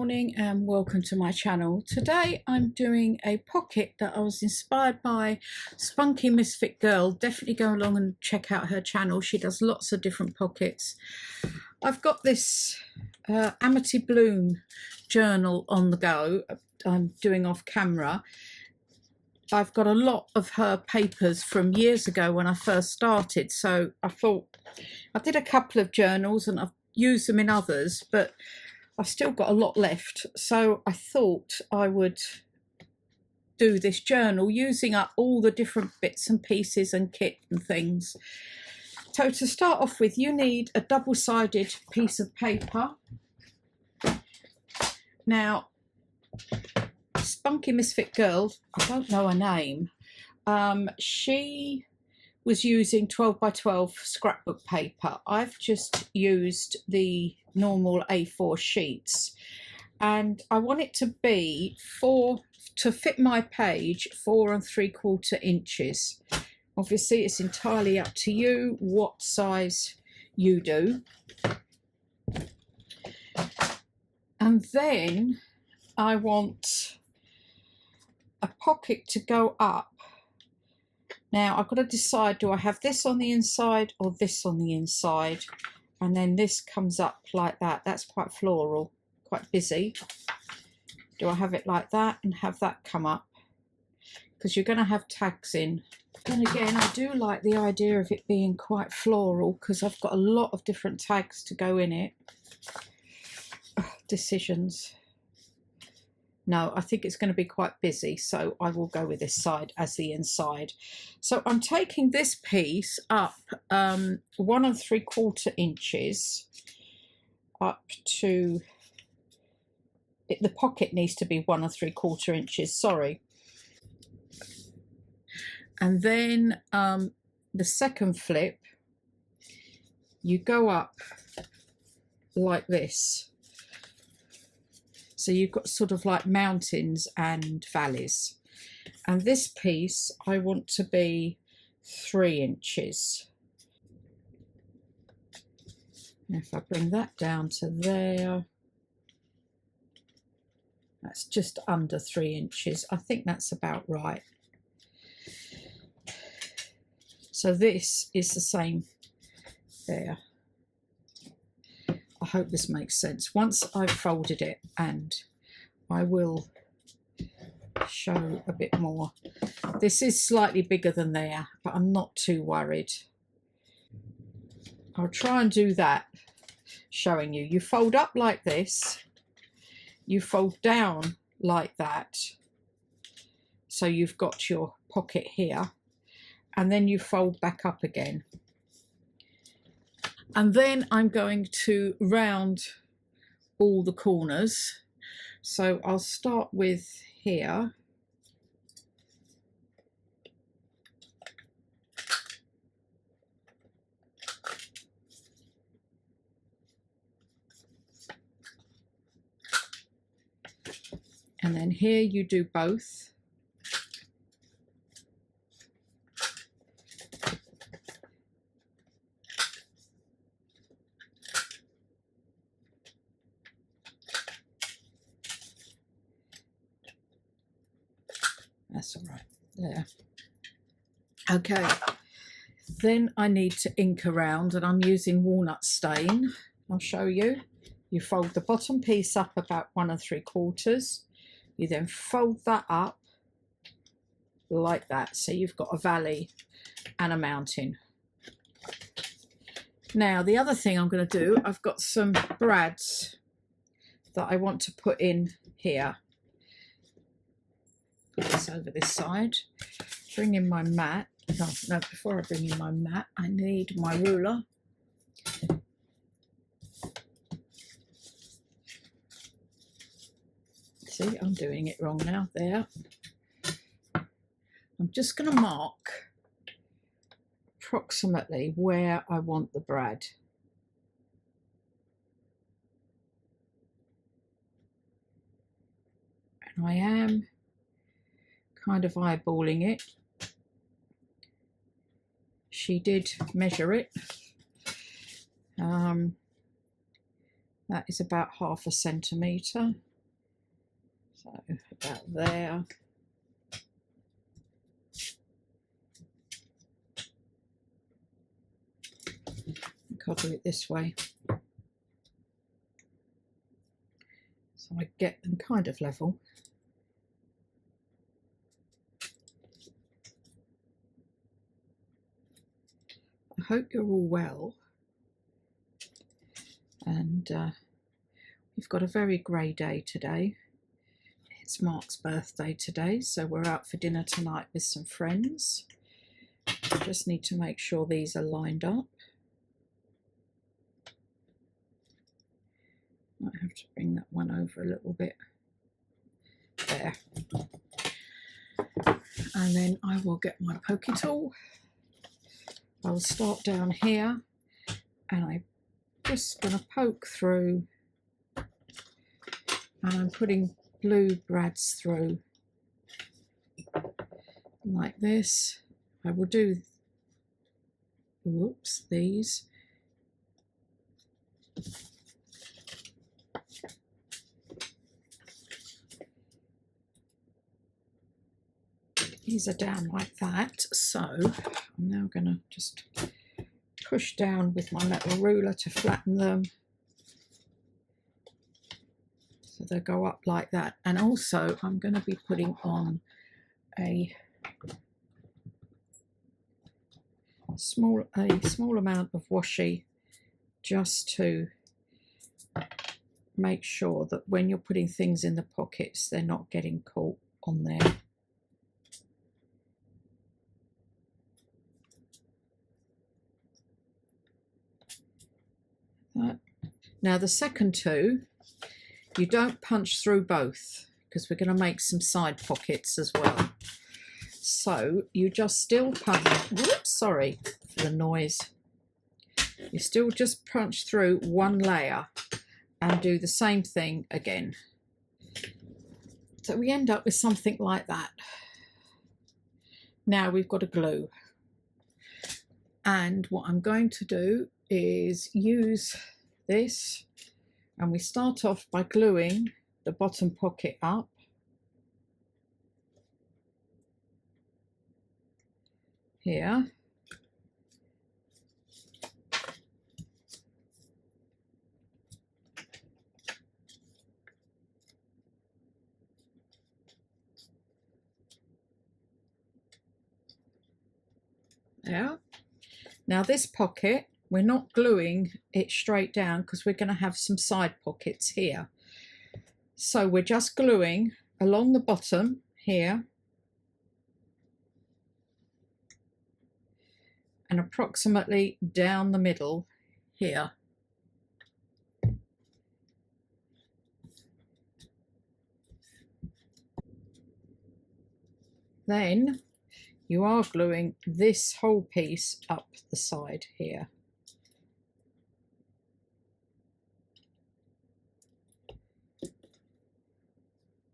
morning and welcome to my channel. Today I'm doing a pocket that I was inspired by Spunky Misfit Girl. Definitely go along and check out her channel. She does lots of different pockets. I've got this Amity Bloom journal on the go. I'm doing off camera. I've got a lot of her papers from years ago when I first started, so I thought I did a couple of journals and I've used them in others, but I've still got a lot left, so I thought I would do this journal using up all the different bits and pieces and kit and things. So to start off with, you need a double-sided piece of paper. Now, Spunky Misfit Girl, I don't know her name, she was using 12 by 12 scrapbook paper. I've just used the normal A4 sheets, and I want it to be to fit my page 4 3/4 inches. Obviously it's entirely up to you what size you do. And then I want a pocket to go up. Now I've got to decide, do I have this on the inside or this on the inside? And then this comes up like that. That's quite floral, quite busy. Do I have it like that and have that come up? Because you're going to have tags in. And again, I do like the idea of it being quite floral because I've got a lot of different tags to go in it. Decisions. No, I think it's going to be quite busy, so I will go with this side as the inside. So I'm taking this piece up 1 3/4 inches up to, the pocket needs to be 1 3/4 inches, sorry. And then the second flip, you go up like this. So you've got sort of like mountains and valleys. And this piece I want to be 3 inches. Now if I bring that down to there, that's just under 3 inches. I think that's about right. So this is the same there. I hope this makes sense. Once I've folded it, and I will show a bit more. This is slightly bigger than there, but I'm not too worried. I'll try and do that, showing you. You fold up like this, you fold down like that, so you've got your pocket here, and then you fold back up again. And then I'm going to round all the corners. So I'll start with here. And then here you do both. That's all right, there. Okay, then I need to ink around, and I'm using walnut stain. I'll show you. You fold the bottom piece up about 1 3/4. You then fold that up like that, so you've got a valley and a mountain. Now the other thing I'm going to do, I've got some brads that I want to put in here. Put this over this side, bring in my mat. No, before I bring in my mat, I need my ruler. See, I'm doing it wrong now, there. I'm just going to mark approximately where I want the brad. And I am kind of eyeballing it. She did measure it. That is about 1/2 centimetre. So about there. I think I'll do it this way, so I get them kind of level. I hope you're all well, and we've got a very grey day today. It's Mark's birthday today, so we're out for dinner tonight with some friends. I just need to make sure these are lined up. Might have to bring that one over a little bit. There. And then I will get my pokey tool. I'll start down here, and I'm just going to poke through, and I'm putting blue brads through like this. I will do, whoops, these. These are down like that, so I'm now going to just push down with my metal ruler to flatten them so they go up like that. And also I'm going to be putting on a small amount of washi, just to make sure that when you're putting things in the pockets, they're not getting caught on there. Now the second two, you don't punch through both, because we're going to make some side pockets as well. So you just still punch, whoops, sorry for the noise. You still just punch through one layer and do the same thing again. So we end up with something like that. Now we've got a glue. And what I'm going to do is use this, and we start off by gluing the bottom pocket up. Here. There. Now this pocket, we're not gluing it straight down because we're going to have some side pockets here. So we're just gluing along the bottom here and approximately down the middle here. Then you are gluing this whole piece up the side here.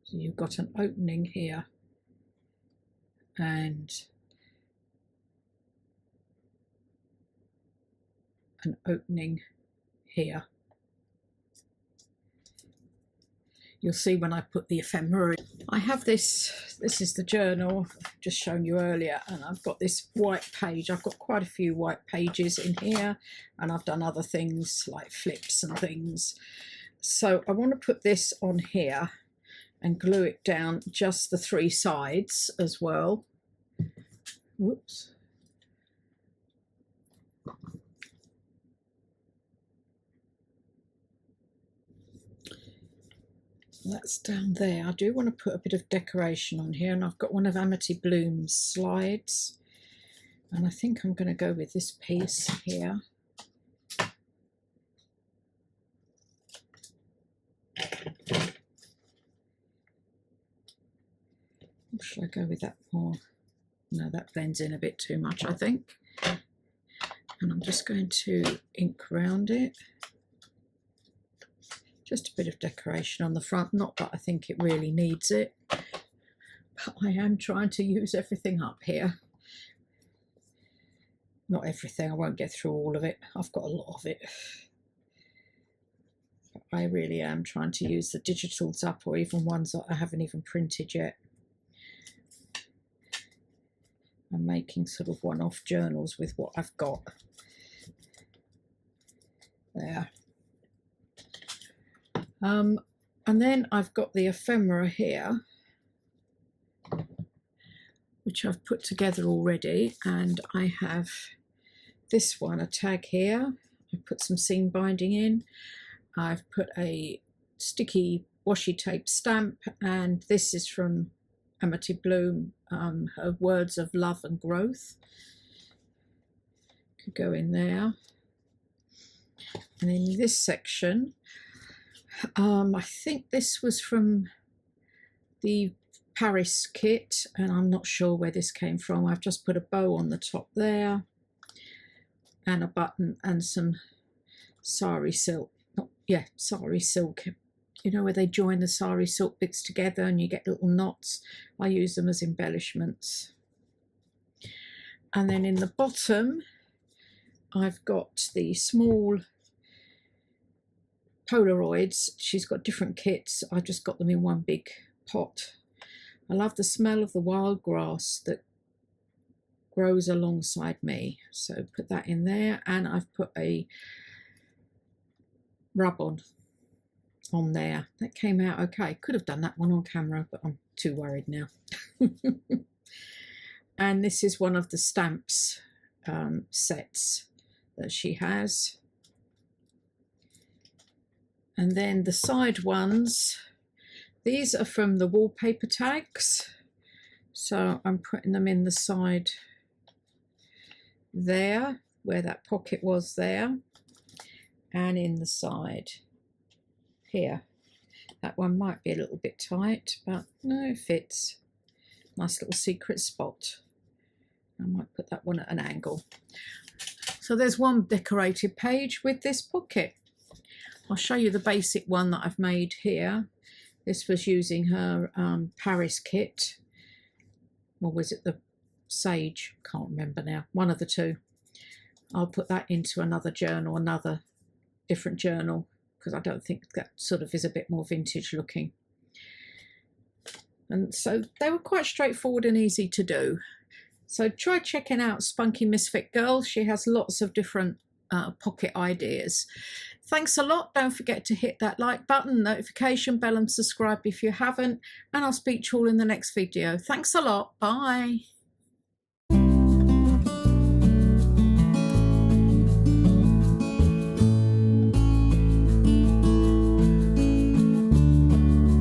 So you've got an opening here and an opening here. You'll see when I put the ephemera in. I have this is the journal I've just shown you earlier, and I've got this white page. I've got quite a few white pages in here, and I've done other things like flips and things. So I want to put this on here and glue it down just the three sides as well. Whoops. That's down there. I do want to put a bit of decoration on here, and I've got one of Amity Bloom's slides, and I think I'm going to go with this piece here. Or should I go with that more? No, that blends in a bit too much, I think. And I'm just going to ink around it. Just a bit of decoration on the front, not that I think it really needs it, but I am trying to use everything up here. Not everything, I won't get through all of it, I've got a lot of it. I really am trying to use the digitals up, or even ones that I haven't even printed yet. I'm making sort of one-off journals with what I've got. There. And then I've got the ephemera here, which I've put together already, and I have this one, a tag here. I've put some seam binding in. I've put a sticky washi tape stamp, and this is from Amity Bloom, her words of love and growth. Could go in there. And in this section, I think this was from the Paris kit, and I'm not sure where this came from. I've just put a bow on the top there, and a button, and some sari silk. Sari silk. You know, where they join the sari silk bits together and you get little knots. I use them as embellishments. And then in the bottom, I've got the small Polaroids. She's got different kits. I just got them in one big pot. I love the smell of the wild grass that grows alongside me. So put that in there, and I've put a rub-on there. That came out okay. Could have done that one on camera, but I'm too worried now. And this is one of the stamps sets that she has. And then the side ones, these are from the wallpaper tags. So I'm putting them in the side there, where that pocket was there, and in the side here. That one might be a little bit tight, but no, it fits. Nice little secret spot. I might put that one at an angle. So there's one decorated page with this pocket. I'll show you the basic one that I've made here. This was using her Paris kit. Or was it the Sage? Can't remember now. One of the two. I'll put that into another journal, another different journal, because I don't think that sort of is a bit more vintage looking. And so they were quite straightforward and easy to do. So try checking out Spunky Misfit Girl. She has lots of different pocket ideas. Thanks a lot. Don't forget to hit that like button, notification bell, and subscribe if you haven't. And I'll speak to you all in the next video. Thanks a lot. Bye.